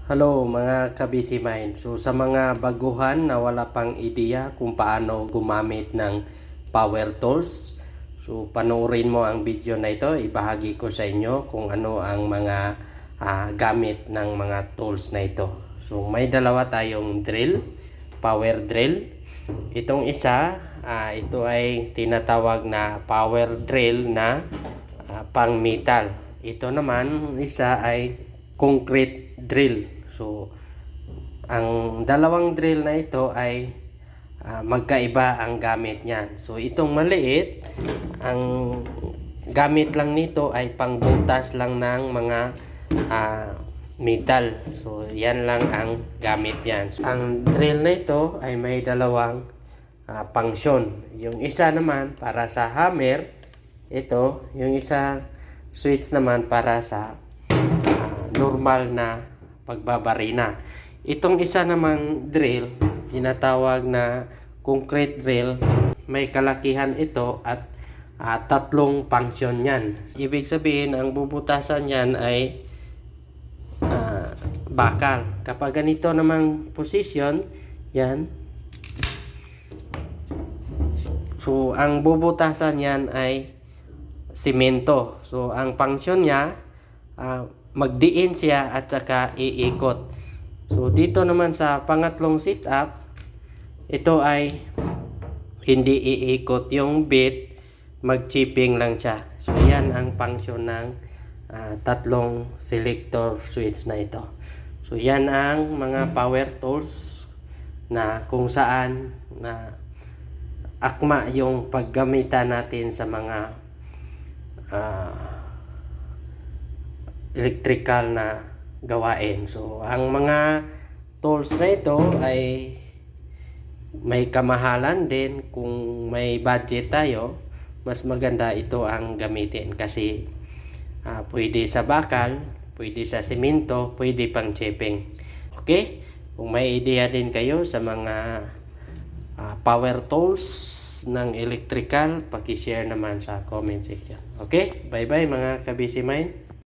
Hello mga ka-busy mind. So sa mga baguhan na wala pang ideya kung paano gumamit ng power tools, so panoorin mo ang video na ito. Ibahagi ko sa inyo kung ano ang mga gamit ng mga tools na ito. So may dalawa tayong drill, power drill. Itong isa, ito ay tinatawag na power drill na pang metal. Ito naman isa ay concrete drill. So, ang dalawang drill na ito ay magkaiba ang gamit niyan. So, itong maliit, ang gamit lang nito ay pangbutas lang ng mga metal. So, yan lang ang gamit niyan. So, ang drill na ito ay may dalawang function. Yung isa naman para sa hammer, ito, yung isa switch naman para sa normal na pagbabarina. Itong isa namang drill, tinatawag na concrete drill, may kalakihan ito at tatlong function yan. Ibig sabihin, ang bubutasan yan ay bakal. Kapag ganito namang position, yan. So, ang bubutasan yan ay simento. So, ang function niya, magdiin siya at saka iikot. So dito naman sa pangatlong setup, ito ay hindi iikot yung bit, mag-chipping lang siya. So yan ang function ng tatlong selector switch na ito. So yan ang mga power tools na kung saan na akma yung paggamitan natin sa mga electrical na gawain. So, ang mga tools na ito ay may kamahalan din. Kung may budget tayo, mas maganda ito ang gamitin kasi pwede sa bakal, pwede sa simento, pwede pang chipping. Okay? Kung may ideya din kayo sa mga power tools ng electrical, paki-share naman sa comment section. Okay? Bye-bye mga ka-busy mind.